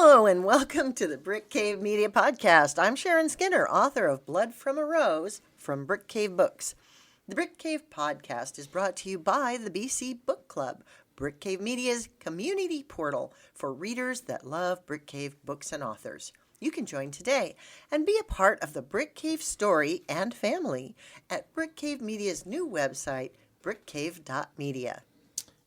Hello and welcome to the Brick Cave Media Podcast. I'm Sharon Skinner, author of Blood from a Rose from Brick Cave Books. The Brick Cave Podcast is brought to you by the BC Book Club, Brick Cave Media's community portal for readers that love Brick Cave books and authors. You can join today and be a part of the Brick Cave story and family at Brick Cave Media's new website, brickcave.media.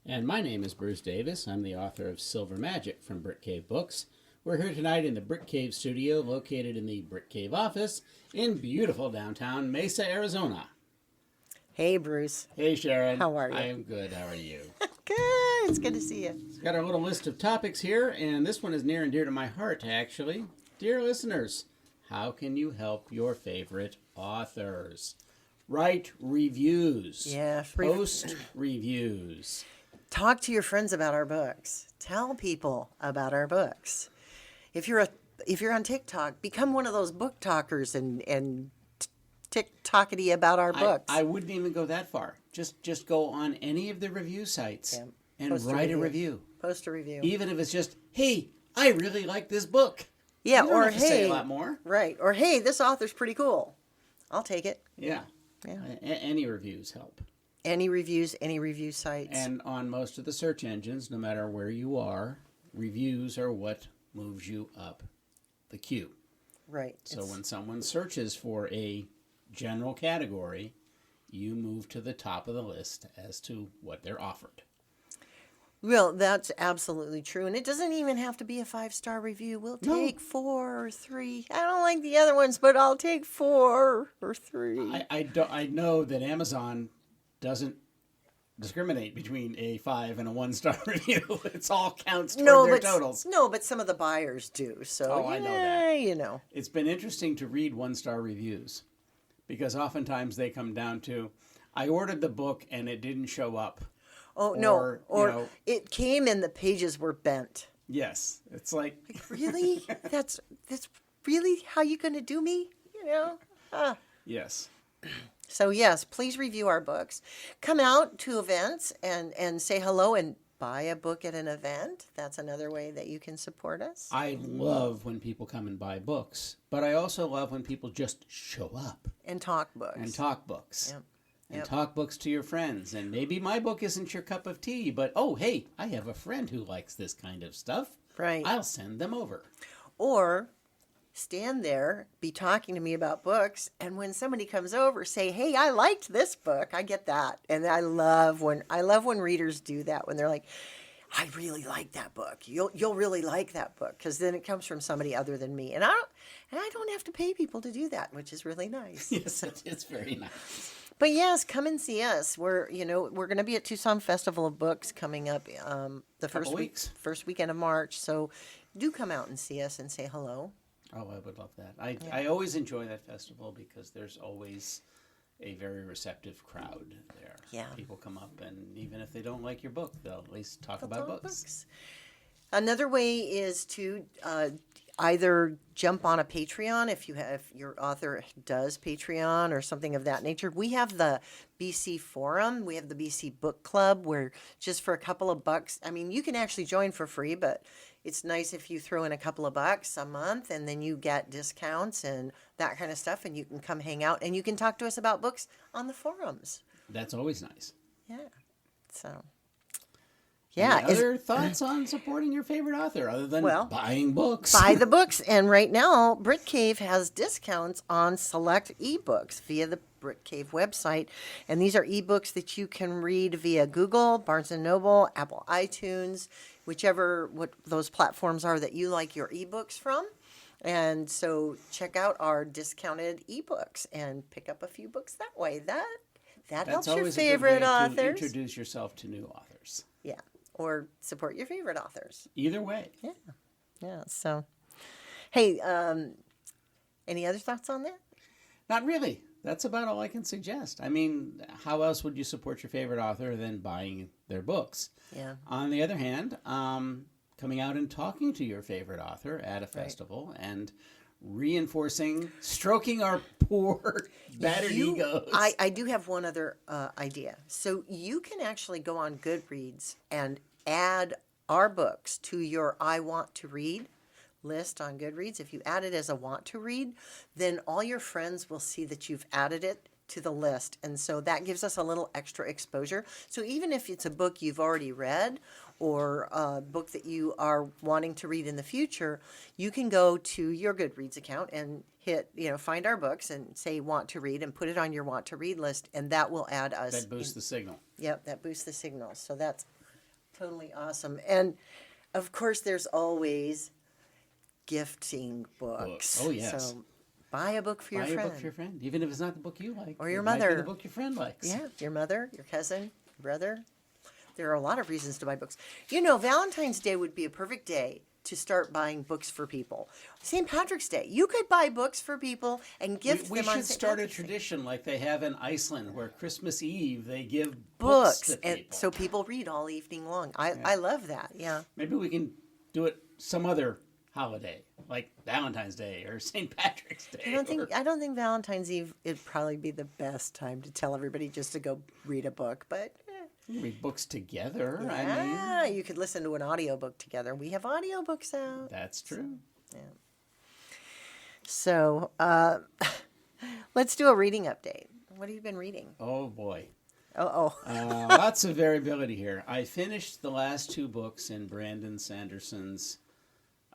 And my name is Bruce Davis. I'm the author of Silver Magic from Brick Cave Books. We're here tonight in the Brick Cave studio located in the Brick Cave office in beautiful downtown Mesa, Arizona. Hey, Bruce. Hey, Sharon. How are you? I am good. How are you? Good. It's good to see you. We've got our little list of topics here, and this one is near and dear to my heart, actually. Dear listeners, how can you help your favorite authors? Write reviews. Yeah. Post reviews. Talk to your friends about our books. Tell people about our books. If you're on TikTok, become one of those book talkers and Tik-Tokety About Our Books. I wouldn't even go that far. Just go on any of the review sites and write a review. Post a review. Even if it's just, hey, I really like this book. Yeah, you don't have to say a lot more. Right. Or hey, this author's pretty cool. I'll take it. Yeah. Any reviews help. Any reviews, any review sites. And on most of the search engines, no matter where you are, reviews are what moves you up the queue. Right. So when someone searches for a general category, you move to the top of the list as to what they're offered. Well, that's absolutely true. And it doesn't even have to be a 5-star review. We'll take 4 or 3. I don't like the other ones, but I'll take 4 or 3. I know that Amazon doesn't discriminate between a 5 and a 1-star review. It's all counts toward their totals. No, but some of the buyers do. So I know that. You know. It's been interesting to read 1-star reviews because oftentimes they come down to, I ordered the book and it didn't show up. Oh, no. Or it came and the pages were bent. Yes. It's like really? That's really how you going to do me? You know? Yes. So, yes, please review our books. Come out to events and say hello and buy a book at an event. That's another way that you can support us. I love when people come and buy books, but I also love when people just show up. And talk books. Yep. And Yep. talk books to your friends. And maybe my book isn't your cup of tea, but, oh, hey, I have a friend who likes this kind of stuff. Right. I'll send them over. Or stand there, be talking to me about books, and when somebody comes over, say, hey, I liked this book. I get that. And I love when readers do that, when they're like, I really like that book. You'll really like that book, because then it comes from somebody other than me. And I don't have to pay people to do that, which is really nice. Yes, it's very nice. But yes, come and see us. We're going to be at Tucson Festival of Books coming up the first weekend of March. So do come out and see us and say hello. Oh, I would love that. I always enjoy that festival because there's always a very receptive crowd there. Yeah. People come up, and even if they don't like your book, they'll at least talk about books. Another way is to either jump on a Patreon if your author does Patreon or something of that nature. We have the BC Forum. We have the BC Book Club where just for a couple of bucks, I mean, you can actually join for free, but it's nice if you throw in a couple of bucks a month and then you get discounts and that kind of stuff, and you can come hang out and you can talk to us about books on the forums. That's always nice. Yeah. So... yeah. Any other thoughts on supporting your favorite author other than buying books? Buy the books. And right now, Brick Cave has discounts on select ebooks via the Brick Cave website. And these are ebooks that you can read via Google, Barnes & Noble, Apple iTunes, whichever what those platforms are that you like your ebooks from. And so check out our discounted ebooks and pick up a few books that way. That helps your favorite authors. To introduce yourself to new authors. Yeah. Or support your favorite authors. Either way. Yeah. Yeah. So, hey, any other thoughts on that? Not really. That's about all I can suggest. I mean, how else would you support your favorite author than buying their books? Yeah. On the other hand, coming out and talking to your favorite author at a festival and reinforcing, stroking our poor, battered egos. I do have one other idea. So you can actually go on Goodreads and add our books to your I Want to Read list on Goodreads, if you add it as a want to read, then all your friends will see that you've added it to the list. And so that gives us a little extra exposure. So even if it's a book you've already read or a book that you are wanting to read in the future, you can go to your Goodreads account and hit, find our books and say want to read and put it on your want to read list. And that will add us. That boosts the signal. Yep, that boosts the signal. So that's totally awesome. And of course, there's always gifting books. Oh, yes. So buy a book for your friend. Buy a book for your friend, even if it's not the book you like. Or your it might mother. be the book your friend likes. Yeah, your mother, your cousin, your brother. There are a lot of reasons to buy books. Valentine's Day would be a perfect day to start buying books for people. St. Patrick's Day, you could buy books for people and gift We them on should St. start a Patrick's Day. tradition like they have in Iceland, where Christmas Eve they give Books, to and people. so people read all evening long. I love that. Yeah. Maybe we can do it some other holiday, like Valentine's Day or St. Patrick's Day. I don't think Valentine's Eve would probably be the best time to tell everybody just to go read a book, but We read books together. yeah, you could listen to an audiobook together. We have audiobooks out. That's true. Yeah. So, let's do a reading update. What have you been reading? Oh boy. Oh. Lots of variability here. I finished the last two books in Brandon Sanderson's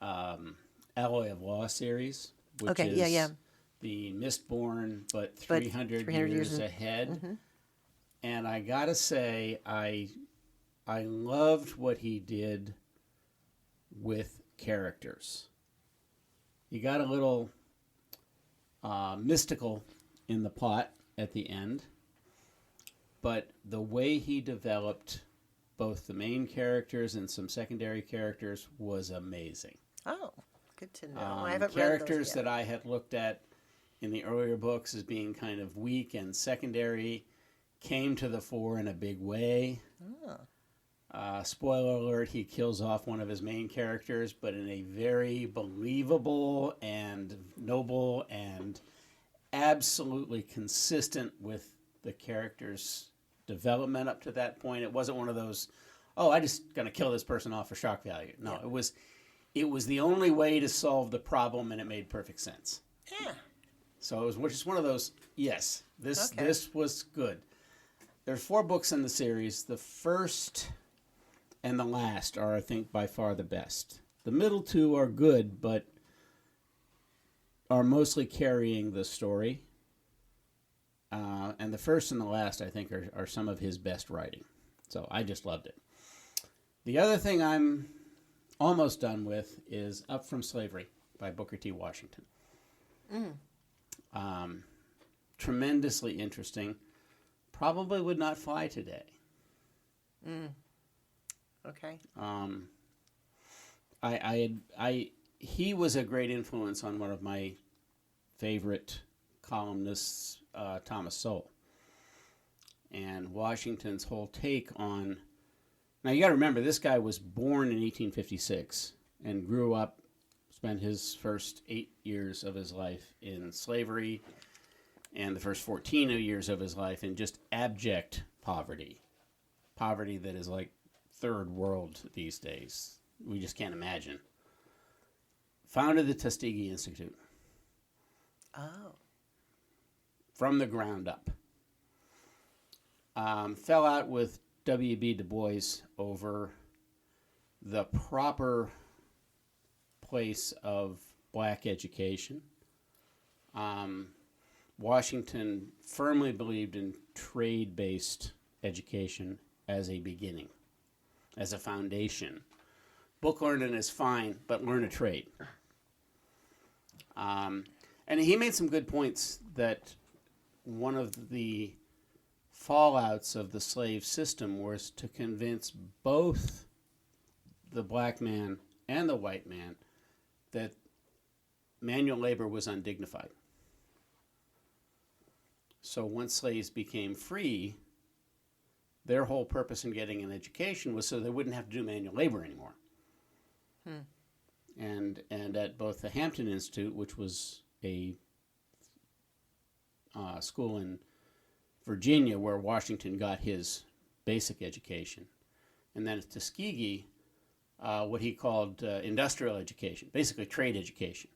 Alloy of Law series, which Okay, is yeah. the Mistborn, but 300 years ahead. Mm-hmm. And I gotta say, I loved what he did with characters. He got a little mystical in the plot at the end, but the way he developed both the main characters and some secondary characters was amazing. Oh, good to know. I haven't characters read those yet. that I had looked at in the earlier books as being kind of weak and secondary came to the fore in a big way. Spoiler alert, he kills off one of his main characters, but in a very believable and noble and absolutely consistent with the character's development up to that point. It wasn't one of those, I just gonna kill this person off for shock value. No, yeah. It was the only way to solve the problem, and it made perfect sense. Yeah. So it was just one of those, yes, this was good. There's 4 books in the series. The first and the last are, I think, by far the best. The middle 2 are good, but are mostly carrying the story. And the first and the last, I think, are some of his best writing. So I just loved it. The other thing I'm almost done with is Up From Slavery by Booker T. Washington. Tremendously interesting. Probably would not fly today. Okay. He was a great influence on one of my favorite columnists, Thomas Sowell. And Washington's whole take on... Now, you got to remember, this guy was born in 1856 and grew up, spent his first 8 years of his life in slavery and the first 14 years of his life in just abject poverty. Poverty that is like third world these days. We just can't imagine. Founded the Tuskegee Institute. Oh. From the ground up. Fell out with W.B. Du Bois over the proper place of black education. Washington firmly believed in trade-based education as a beginning, as a foundation. Book learning is fine, but learn a trade. And he made some good points that one of the fallouts of the slave system was to convince both the black man and the white man that manual labor was undignified. So once slaves became free, their whole purpose in getting an education was so they wouldn't have to do manual labor anymore. And at both the Hampton Institute, which was a school in Virginia where Washington got his basic education, and then at Tuskegee, what he called industrial education, basically trade education,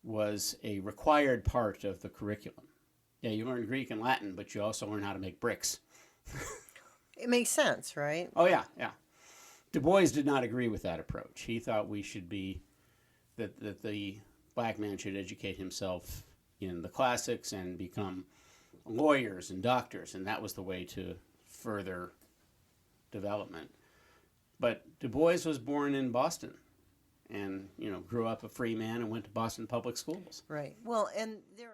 was a required part of the curriculum. Yeah, you learn Greek and Latin, but you also learn how to make bricks. It makes sense, right? Oh, yeah, yeah. Du Bois did not agree with that approach. He thought we should be, that the black man should educate himself in the classics and become lawyers and doctors, and that was the way to further development. But Du Bois was born in Boston and, grew up a free man and went to Boston public schools. Right. Well, and there